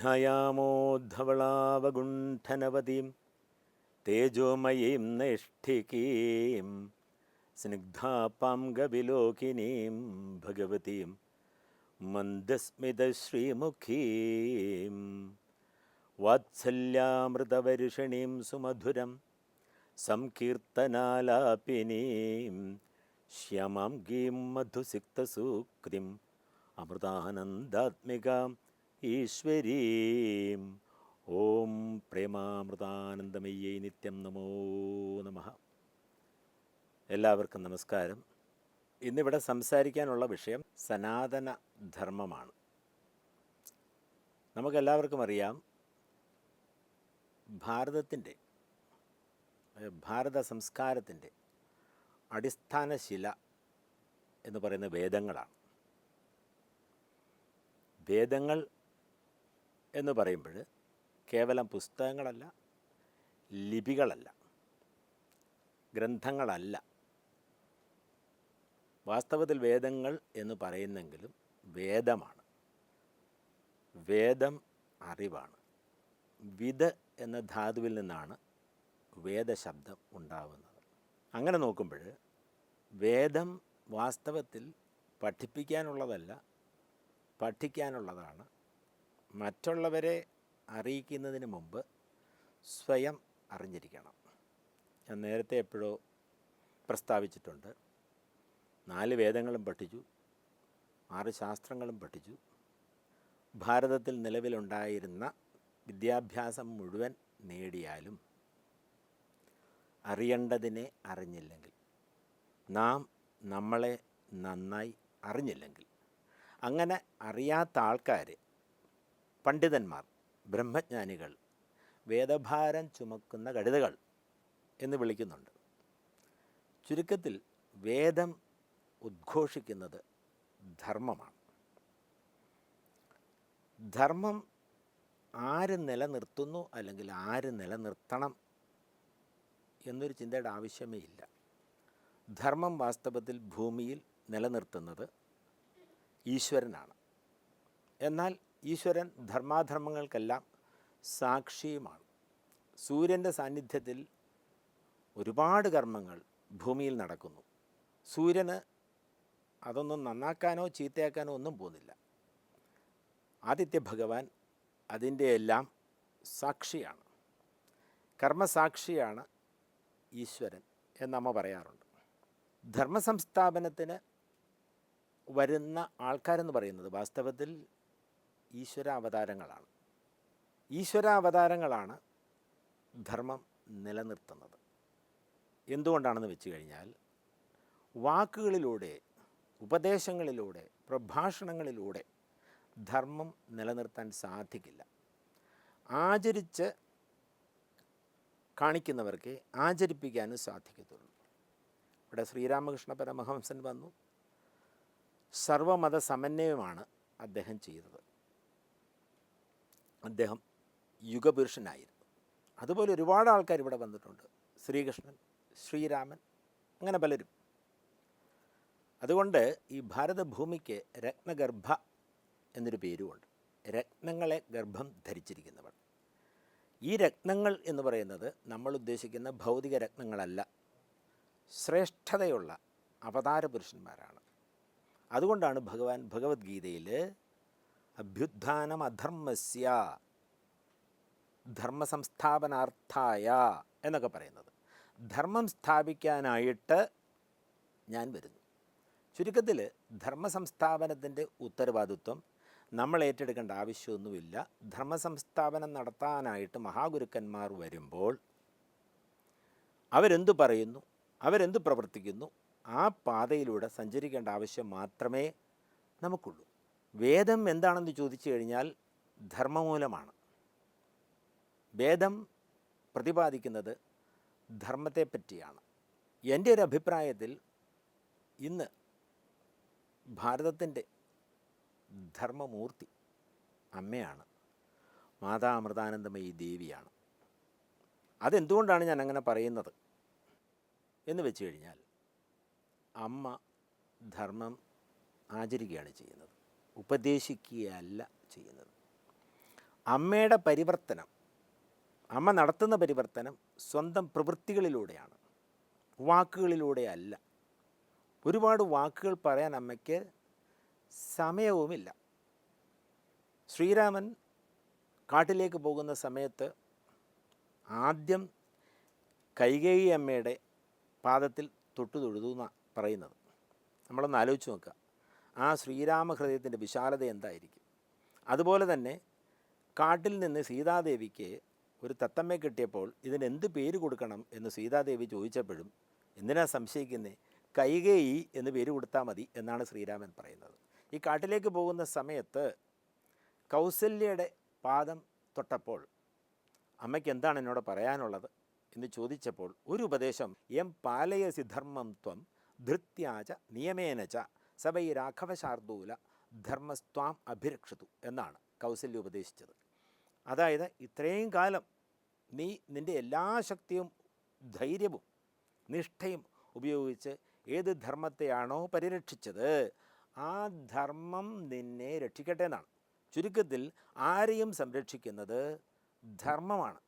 ധ്യായാമോദ്ധവളാവഗുണ്ഠനവതീം തേജോമയീം നൈഷ്ഠികീം സ്നിഗ്ധാപാംഗവിലോകിനീം ഭഗവതീം മന്ദസ്മിതശ്രീമുഖീം വാത്സല്യാമൃതവർഷിണീം സുമധുരം സംകീർത്തനാലാപിനീം ശ്യാമാം Gleam മധുസിക്തസൂക്തിം അമൃതാനന്ദാത്മികാം ഈശ്വരീം. ഓം പ്രേമാമൃതാനന്ദമയ്യൈ നിത്യം നമോ നമഃ. എല്ലാവർക്കും നമസ്കാരം. ഇന്നിവിടെ സംസാരിക്കാനുള്ള വിഷയം സനാതന ധർമ്മമാണ്. നമുക്കെല്ലാവർക്കും അറിയാം, ഭാരത സംസ്കാരത്തിൻ്റെ അടിസ്ഥാന ശില എന്ന് പറയുന്ന വേദങ്ങളാണ്. വേദങ്ങൾ എന്ന് പറയുമ്പോൾ കേവലം പുസ്തകങ്ങളല്ല, ലിപികളല്ല, ഗ്രന്ഥങ്ങളല്ല. വാസ്തവത്തിൽ വേദങ്ങൾ എന്ന് പറയുന്നെങ്കിലും വേദമാണ്. വേദം അറിവാണ്. വിദ് എന്ന ധാതുവിൽ നിന്നാണ് വേദശബ്ദം ഉണ്ടാവുന്നത്. അങ്ങനെ നോക്കുമ്പോൾ വേദം വാസ്തവത്തിൽ പഠിപ്പിക്കാനുള്ളതല്ല, പഠിക്കാനുള്ളതാണ്. മറ്റുള്ളവരെ അറിയിക്കുന്നതിന് മുമ്പ് സ്വയം അറിഞ്ഞിരിക്കണം. ഞാൻ നേരത്തെ എപ്പോഴോ പ്രസ്താവിച്ചിട്ടുണ്ട്, 4 വേദങ്ങളും പഠിച്ചു, 6 ശാസ്ത്രങ്ങളും പഠിച്ചു. ഭാരതത്തിൽ നിലവിലുണ്ടായിരുന്ന വിദ്യാഭ്യാസം മുഴുവൻ നേടിയാലും അറിയേണ്ടതിനെ അറിഞ്ഞില്ലെങ്കിൽ, നാം നമ്മളെ നന്നായി അറിഞ്ഞില്ലെങ്കിൽ, അങ്ങനെ അറിയാത്ത ആൾക്കാർ, പണ്ഡിതന്മാർ, ബ്രഹ്മജ്ഞാനികൾ വേദഭാരം ചുമക്കുന്ന കഴുതകൾ എന്ന് വിളിക്കുന്നുണ്ട്. ചുരുക്കത്തിൽ വേദം ഉദ്ഘോഷിക്കുന്നത് ധർമ്മമാണ്. ധർമ്മം ആര് നിലനിർത്തുന്നു അല്ലെങ്കിൽ ആര് നിലനിർത്തണം എന്നൊരു ചിന്തയുടെ ആവശ്യമേ ഇല്ല. ധർമ്മം വാസ്തവത്തിൽ ഭൂമിയിൽ നിലനിർത്തുന്നത് ഈശ്വരനാണ്. എന്നാൽ ഈശ്വരൻ ധർമാധർമ്മങ്ങൾക്കെല്ലാം സാക്ഷിയുമാണ്. സൂര്യൻ്റെ സാന്നിധ്യത്തിൽ ഒരുപാട് കർമ്മങ്ങൾ ഭൂമിയിൽ നടക്കുന്നു. സൂര്യന് അതൊന്നും നന്നാക്കാനോ ചീത്തയാക്കാനോ ഒന്നും പോകുന്നില്ല. ആദിത്യ ഭഗവാൻ അതിൻ്റെ എല്ലാം സാക്ഷിയാണ്. കർമ്മസാക്ഷിയാണ് ഈശ്വരൻ എന്നമ്മ പറയാറുണ്ട്. ധർമ്മസംസ്ഥാപനത്തിന് വരുന്ന ആൾക്കാരെന്ന് പറയുന്നത് വാസ്തവത്തിൽ ഈശ്വരാവതാരങ്ങളാണ്. ഈശ്വരാവതാരങ്ങളാണ് ധർമ്മം നിലനിർത്തുന്നത്. എന്തുകൊണ്ടാണെന്ന് വെച്ച് കഴിഞ്ഞാൽ, വാക്കുകളിലൂടെ, ഉപദേശങ്ങളിലൂടെ, പ്രഭാഷണങ്ങളിലൂടെ ധർമ്മം നിലനിർത്താൻ സാധിക്കില്ല. ആചരിച്ച് കാണിക്കുന്നവർക്ക് ആചരിപ്പിക്കാനും സാധിക്കത്തുള്ളൂ. ഇവിടെ ശ്രീരാമകൃഷ്ണ പരമഹംസൻ വന്നു. സർവമത സമന്വയമാണ് അദ്ദേഹം ചെയ്തത്. അദ്ദേഹം യുഗപുരുഷനായിരുന്നു. അതുപോലെ ഒരുപാട് ആൾക്കാർ ഇവിടെ വന്നിട്ടുണ്ട്. ശ്രീകൃഷ്ണൻ, ശ്രീരാമൻ, അങ്ങനെ പലരും. അതുകൊണ്ട് ഈ ഭാരതഭൂമിക്ക് രത്നഗർഭ എന്നൊരു പേരുമുണ്ട്. രത്നങ്ങളെ ഗർഭം ധരിച്ചിരിക്കുന്നവൾ. ഈ രത്നങ്ങൾ എന്ന് പറയുന്നത് നമ്മൾ ഉദ്ദേശിക്കുന്ന ഭൗതിക രത്നങ്ങളല്ല, ശ്രേഷ്ഠതയുള്ള അവതാര പുരുഷന്മാരാണ്. അതുകൊണ്ടാണ് ഭഗവാൻ ഭഗവത്ഗീതയിൽ അഭ്യുത്ഥാനം അധർമ്മസ്യ ധർമ്മസംസ്ഥാപനാർത്ഥായ എന്നൊക്കെ പറയുന്നത്. ധർമ്മം സ്ഥാപിക്കാനായിട്ട് ഞാൻ വരുന്നു. ചുരുക്കത്തിൽ ധർമ്മസംസ്ഥാപനത്തിൻ്റെ ഉത്തരവാദിത്വം നമ്മൾ ഏറ്റെടുക്കേണ്ട ആവശ്യമൊന്നുമില്ല. ധർമ്മസംസ്ഥാപനം നടത്താനായിട്ട് മഹാഗുരുക്കന്മാർ വരുമ്പോൾ അവരെന്തു പറയുന്നു, അവരെന്ത് പ്രവർത്തിക്കുന്നു, ആ പാതയിലൂടെ സഞ്ചരിക്കേണ്ട ആവശ്യം മാത്രമേ നമുക്കുള്ളൂ. വേദം എന്താണെന്ന് ചോദിച്ചു കഴിഞ്ഞാൽ ധർമ്മമൂലമാണ്. വേദം പ്രതിപാദിക്കുന്നത് ധർമ്മത്തെപ്പറ്റിയാണ്. എൻ്റെ ഒരു അഭിപ്രായത്തിൽ ഇന്ന് ഭാരതത്തിൻ്റെ ധർമ്മമൂർത്തി അമ്മയാണ്, മാതാ അമൃതാനന്ദമയി ദേവിയാണ്. അതെന്തുകൊണ്ടാണ് ഞാൻ അങ്ങനെ പറയുന്നത് എന്ന് വെച്ച് കഴിഞ്ഞാൽ, അമ്മ ധർമ്മം ആചരിക്കുകയാണ് ചെയ്യുന്നത്, ഉപദേശിക്കുകയല്ല ചെയ്യുന്നത്. അമ്മയുടെ പരിവർത്തനം, അമ്മ നടത്തുന്ന പരിവർത്തനം സ്വന്തം പ്രവൃത്തികളിലൂടെയാണ്, വാക്കുകളിലൂടെയല്ല. ഒരുപാട് വാക്കുകൾ പറയാൻ അമ്മയ്ക്ക് സമയവുമില്ല. ശ്രീരാമൻ കാട്ടിലേക്ക് പോകുന്ന സമയത്ത് ആദ്യം കൈകേയി അമ്മയുടെ പാദത്തിൽ തൊട്ടു തൊഴുതു എന്നാണ് പറയുന്നത്. നമ്മളൊന്ന് ആലോചിച്ച് നോക്കുക, ആ ശ്രീരാമഹൃദയത്തിൻ്റെ വിശാലത എന്തായിരിക്കും. അതുപോലെ തന്നെ കാട്ടിൽ നിന്ന് സീതാദേവിക്ക് ഒരു തത്തമ്മയെ കിട്ടിയപ്പോൾ ഇതിനെന്ത് പേര് കൊടുക്കണം എന്ന് സീതാദേവി ചോദിച്ചപ്പോഴും എന്തിനാ സംശയിക്കുന്നേ, കൈകേയി എന്ന് പേര് കൊടുത്താൽ മതി എന്നാണ് ശ്രീരാമൻ പറയുന്നത്. ഈ കാട്ടിലേക്ക് പോകുന്ന സമയത്ത് കൗസല്യയുടെ പാദം തൊട്ടപ്പോൾ അമ്മയ്ക്ക് എന്താണ് എന്നോട് പറയാനുള്ളത് എന്ന് ചോദിച്ചപ്പോൾ ഒരു ഉപദേശം, യം പാലയസി ധർമ്മം ത്വം ധൃത്യാച നിയമേനച സവൈ രാഘവശാർദൂല ധർമ്മസ്ത്വാം അഭിരക്ഷതു എന്നാണ് കൗസല്യ ഉപദേശിച്ചത്. അതായത് ഇത്രയും കാലം നീ നിൻ്റെ എല്ലാ ശക്തിയും ധൈര്യവും നിഷ്ഠയും ഉപയോഗിച്ച് ഏത് ധർമ്മത്തെയാണോ പരിരക്ഷിച്ചത് ആ ധർമ്മം നിന്നെ രക്ഷിക്കട്ടെ എന്നാണ്. ചുരുക്കത്തിൽ ആരെയും സംരക്ഷിക്കുന്നത് ധർമ്മമാണ്.